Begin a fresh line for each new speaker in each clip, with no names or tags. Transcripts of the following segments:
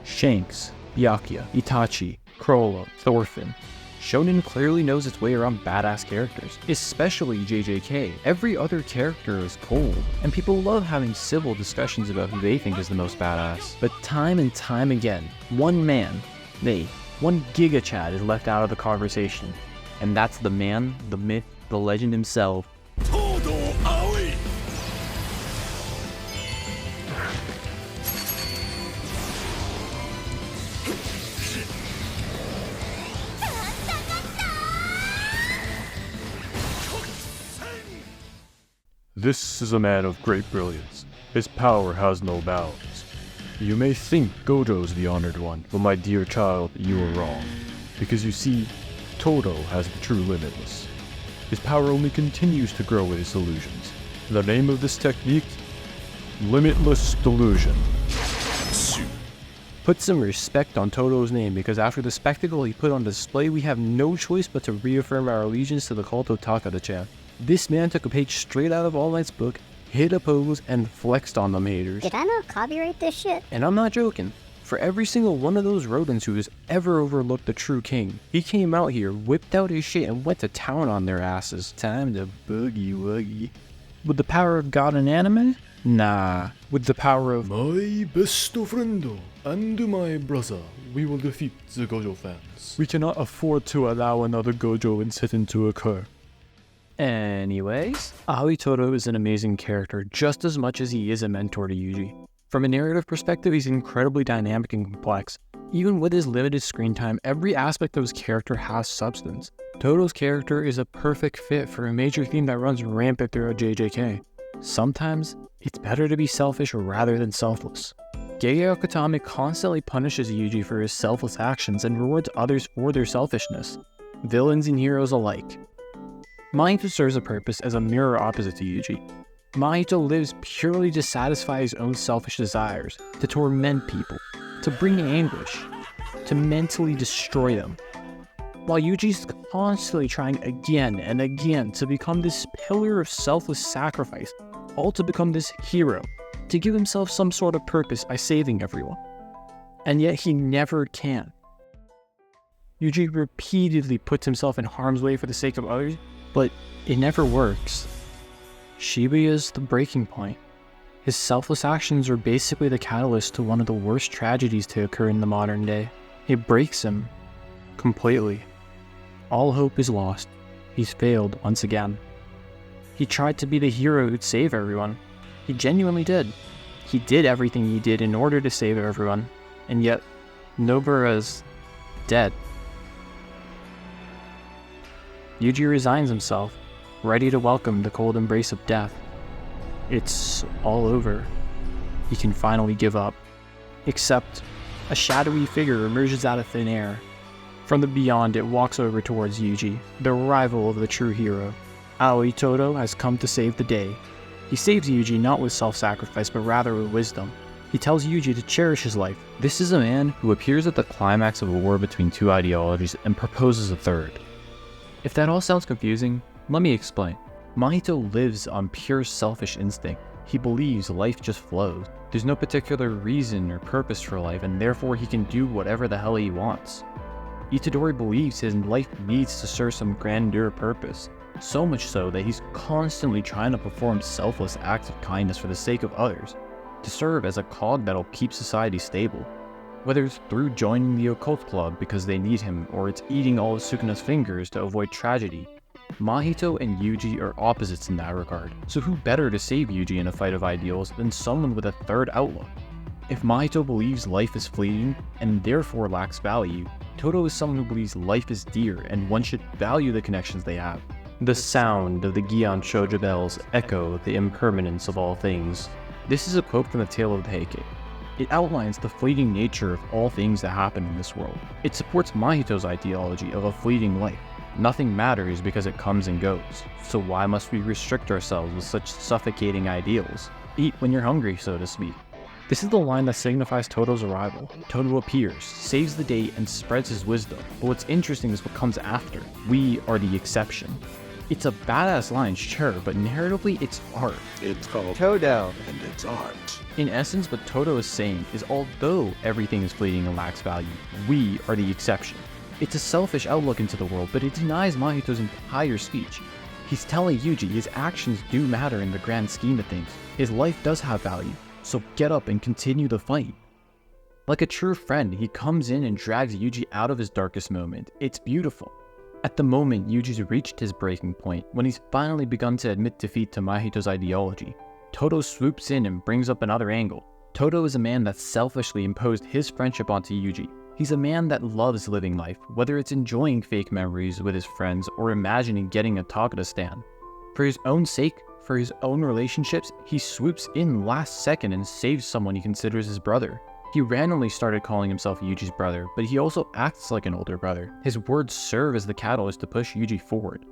Shanks, Byakuya, Itachi, Corolla, Thorfinn. Shonen clearly knows its way around badass characters, especially JJK. Every other character is cold, and people love having civil discussions about who they think is the most badass. But time and time again, one man, one Giga Chad is left out of the conversation. And that's the man, the myth, the legend himself.
Todo Aoi!
This is a man of great brilliance. His power has no bounds. You may think Gojo's the honored one, but my dear child, you are wrong. Because you see, Todo has the true limitless. His power only continues to grow with his illusions. The name of this technique? Limitless Delusion.
Put some respect on Todo's name, because after the spectacle he put on display, we have no choice but to reaffirm our allegiance to the cult of Takada-chan. This man took a page straight out of All Might's book, hit a pose, and flexed on them haters.
Did I not copyright this shit?
And I'm not joking. For every single one of those rodents who has ever overlooked the true king, he came out here, whipped out his shit, and went to town on their asses. Time to boogie woogie. With the power of God and anime? Nah. With the power of
My best friend and my brother, we will defeat the Gojo fans. We cannot afford to allow another Gojo incident to occur.
Anyways, Aoi Todo is an amazing character just as much as he is a mentor to Yuji. From a narrative perspective, he's incredibly dynamic and complex. Even with his limited screen time, every aspect of his character has substance. Todo's character is a perfect fit for a major theme that runs rampant throughout JJK. Sometimes, it's better to be selfish rather than selfless. Gege Okatame constantly punishes Yuji for his selfless actions and rewards others for their selfishness. Villains and heroes alike. Mahito serves a purpose as a mirror opposite to Yuji. Mahito lives purely to satisfy his own selfish desires, to torment people, to bring anguish, to mentally destroy them. While Yuji's constantly trying again and again to become this pillar of selfless sacrifice, all to become this hero, to give himself some sort of purpose by saving everyone. And yet he never can. Yuji repeatedly puts himself in harm's way for the sake of others, but it never works. Shibuya is the breaking point. His selfless actions are basically the catalyst to one of the worst tragedies to occur in the modern day. It breaks him completely. All hope is lost. He's failed once again. He tried to be the hero who'd save everyone. He genuinely did. He did everything he did in order to save everyone, and yet Nobara's dead. Yuji resigns himself, ready to welcome the cold embrace of death. It's all over. He can finally give up. Except, a shadowy figure emerges out of thin air. From the beyond, it walks over towards Yuji, the rival of the true hero. Aoi Todo has come to save the day. He saves Yuji not with self-sacrifice, but rather with wisdom. He tells Yuji to cherish his life. This is a man who appears at the climax of a war between two ideologies and proposes a third. If that all sounds confusing, let me explain. Mahito lives on pure selfish instinct. He believes life just flows. There's no particular reason or purpose for life, and therefore he can do whatever the hell he wants. Itadori believes his life needs to serve some grander purpose, so much so that he's constantly trying to perform selfless acts of kindness for the sake of others, to serve as a cog that'll keep society stable. Whether it's through joining the occult club because they need him, or it's eating all of Sukuna's fingers to avoid tragedy, Mahito and Yuji are opposites in that regard. So who better to save Yuji in a fight of ideals than someone with a third outlook? If Mahito believes life is fleeting, and therefore lacks value, Todo is someone who believes life is dear and one should value the connections they have. The sound of the Gion Shoja bells echo the impermanence of all things. This is a quote from the Tale of the Heike. It outlines the fleeting nature of all things that happen in this world. It supports Mahito's ideology of a fleeting life. Nothing matters because it comes and goes, so why must we restrict ourselves with such suffocating ideals? Eat when you're hungry, so to speak. This is the line that signifies Todo's arrival. Todo appears, saves the day, and spreads his wisdom. But what's interesting is what comes after. We are the exception. It's a badass line, sure, but narratively it's art.
It's called
Todo.
and it's art.
In essence, what Todo is saying is although everything is fleeting and lacks value, we are the exception. It's a selfish outlook into the world, but it denies Mahito's entire speech. He's telling Yuji his actions do matter in the grand scheme of things. His life does have value, so get up and continue the fight. Like a true friend, he comes in and drags Yuji out of his darkest moment. It's beautiful. At the moment, Yuji's reached his breaking point, when he's finally begun to admit defeat to Mahito's ideology. Todo swoops in and brings up another angle. Todo is a man that selfishly imposed his friendship onto Yuji. He's a man that loves living life, whether it's enjoying fake memories with his friends or imagining getting a Takata stand. For his own sake, for his own relationships, he swoops in last second and saves someone he considers his brother. He randomly started calling himself Yuji's brother, but he also acts like an older brother. His words serve as the catalyst to push Yuji forward.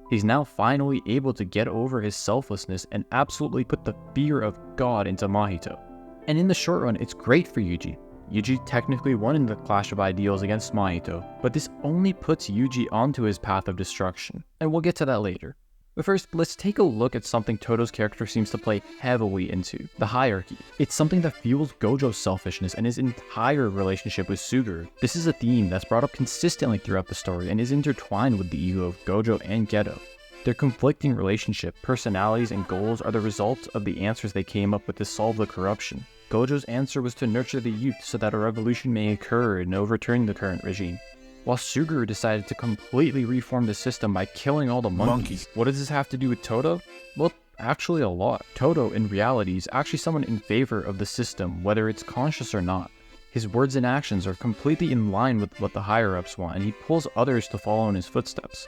He's now finally able to get over his selflessness and absolutely put the fear of God into Mahito. And in the short run, it's great for Yuji. Yuji technically won in the clash of ideals against Mahito, but this only puts Yuji onto his path of destruction, and we'll get to that later. But first, let's take a look at something Todo's character seems to play heavily into, the hierarchy. It's something that fuels Gojo's selfishness and his entire relationship with Suguru. This is a theme that's brought up consistently throughout the story and is intertwined with the ego of Gojo and Geto. Their conflicting relationship, personalities, and goals are the result of the answers they came up with to solve the corruption. Gojo's answer was to nurture the youth so that a revolution may occur and overturn the current regime, while Suguru decided to completely reform the system by killing all the monkeys. What does this have to do with Todo? Well, actually a lot. Todo, in reality, is actually someone in favor of the system, whether it's conscious or not. His words and actions are completely in line with what the higher-ups want, and he pulls others to follow in his footsteps.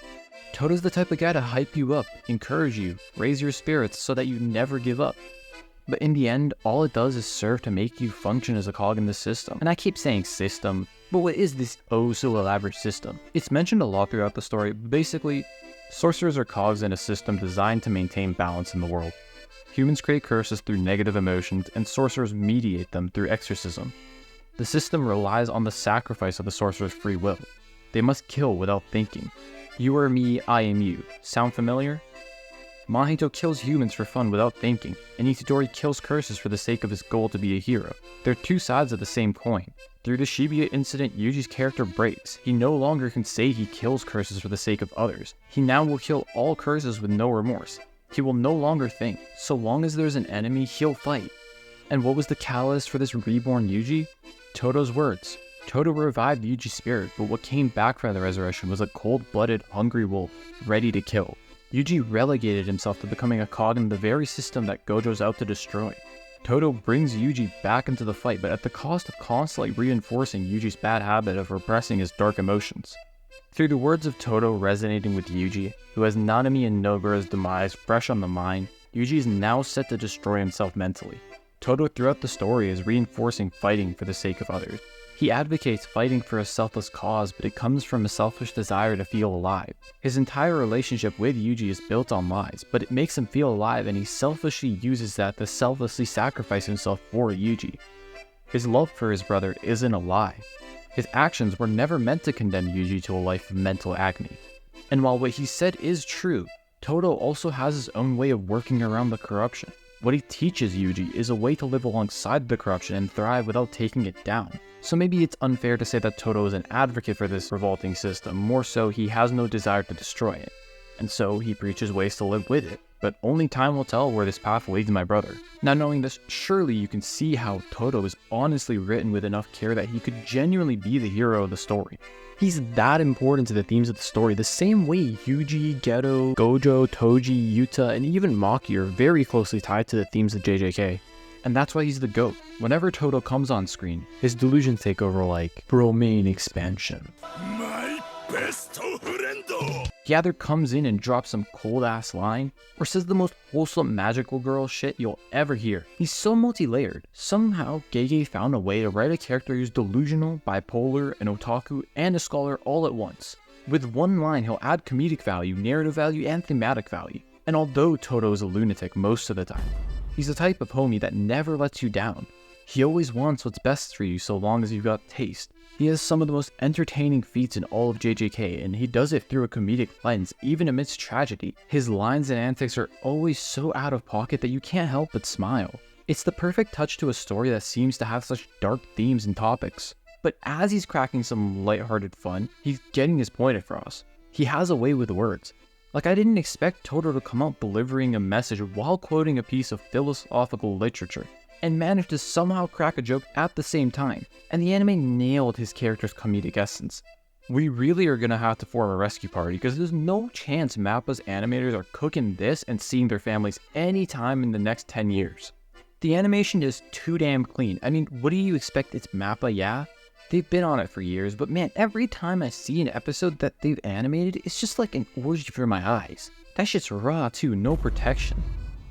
Todo's the type of guy to hype you up, encourage you, raise your spirits so that you never give up. But in the end, all it does is serve to make you function as a cog in the system. And I keep saying system, but what is this oh so elaborate system? It's mentioned a lot throughout the story, but basically, sorcerers are cogs in a system designed to maintain balance in the world. Humans create curses through negative emotions, and sorcerers mediate them through exorcism. The system relies on the sacrifice of the sorcerer's free will. They must kill without thinking. You are me, I am you. Sound familiar? Mahito kills humans for fun without thinking, and Itadori kills curses for the sake of his goal to be a hero. They're two sides of the same coin. Through the Shibuya incident, Yuji's character breaks. He no longer can say he kills curses for the sake of others. He now will kill all curses with no remorse. He will no longer think. So long as there's an enemy, he'll fight. And what was the catalyst for this reborn Yuji? Todo's words. Todo revived Yuji's spirit, but what came back from the resurrection was a cold-blooded, hungry wolf, ready to kill. Yuji relegated himself to becoming a cog in the very system that Gojo's out to destroy. Todo brings Yuji back into the fight, but at the cost of constantly reinforcing Yuji's bad habit of repressing his dark emotions. Through the words of Todo resonating with Yuji, who has Nanami and Nobara's demise fresh on the mind, Yuji is now set to destroy himself mentally. Todo throughout the story is reinforcing fighting for the sake of others. He advocates fighting for a selfless cause, but it comes from a selfish desire to feel alive. His entire relationship with Yuji is built on lies, but it makes him feel alive, and he selfishly uses that to selflessly sacrifice himself for Yuji. His love for his brother isn't a lie. His actions were never meant to condemn Yuji to a life of mental agony. And while what he said is true, Todo also has his own way of working around the corruption. What he teaches Yuji is a way to live alongside the corruption and thrive without taking it down. So maybe it's unfair to say that Todo is an advocate for this revolting system, more so he has no desire to destroy it. And so he preaches ways to live with it, but only time will tell where this path leads my brother. Now knowing this, surely you can see how Todo is honestly written with enough care that he could genuinely be the hero of the story. He's that important to the themes of the story, the same way Yuji, Geto, Gojo, Toji, Yuta, and even Maki are very closely tied to the themes of JJK. And that's why he's the GOAT. Whenever Todo comes on screen, his delusions take over like bromine expansion.
My best friend.
He either comes in and drops some cold ass line, or says the most wholesome magical girl shit you'll ever hear. He's so multi-layered. Somehow, Gege found a way to write a character who's delusional, bipolar, an otaku, and a scholar all at once. With one line, he'll add comedic value, narrative value, and thematic value. And although Todo is a lunatic most of the time, he's the type of homie that never lets you down. He always wants what's best for you so long as you've got taste. He has some of the most entertaining feats in all of JJK, and he does it through a comedic lens, even amidst tragedy. His lines and antics are always so out of pocket that you can't help but smile. It's the perfect touch to a story that seems to have such dark themes and topics. But as he's cracking some lighthearted fun, he's getting his point across. He has a way with words. Like, I didn't expect Todo to come out delivering a message while quoting a piece of philosophical literature, and managed to somehow crack a joke at the same time, and the anime nailed his character's comedic essence. We really are gonna have to form a rescue party because there's no chance Mappa's animators are cooking this and seeing their families anytime in the next 10 years. The animation is too damn clean. I mean, what do you expect? It's Mappa, yeah? They've been on it for years, but man, every time I see an episode that they've animated, it's just like an orgy for my eyes. That shit's raw too, no protection.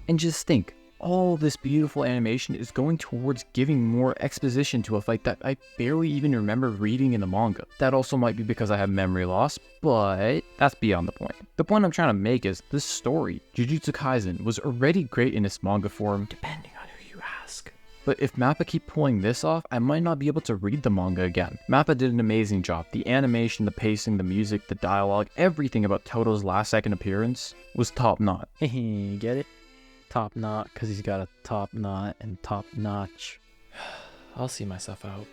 And just think, all this beautiful animation is going towards giving more exposition to a fight that I barely even remember reading in the manga. That also might be because I have memory loss, but that's beyond the point. The point I'm trying to make is this story, Jujutsu Kaisen, was already great in its manga form, depending on who you ask. But if Mappa keep pulling this off, I might not be able to read the manga again. Mappa did an amazing job. The animation, the pacing, the music, the dialogue, everything about Todo's last second appearance was top notch.
Hehe, get it? Top knot, because he's got a top knot and top notch. I'll see myself out.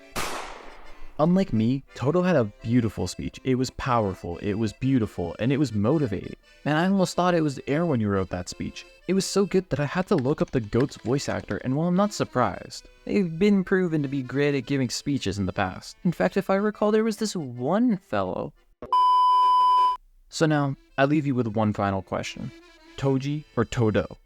Unlike me, Todo had a beautiful speech. It was powerful, it was beautiful, and it was motivating. Man, I almost thought it was air when you wrote that speech. It was so good that I had to look up the GOAT's voice actor, and while I'm not surprised, they've been proven to be great at giving speeches in the past. In fact, if I recall, there was this one fellow. So now, I leave you with one final question. Toji or Todo?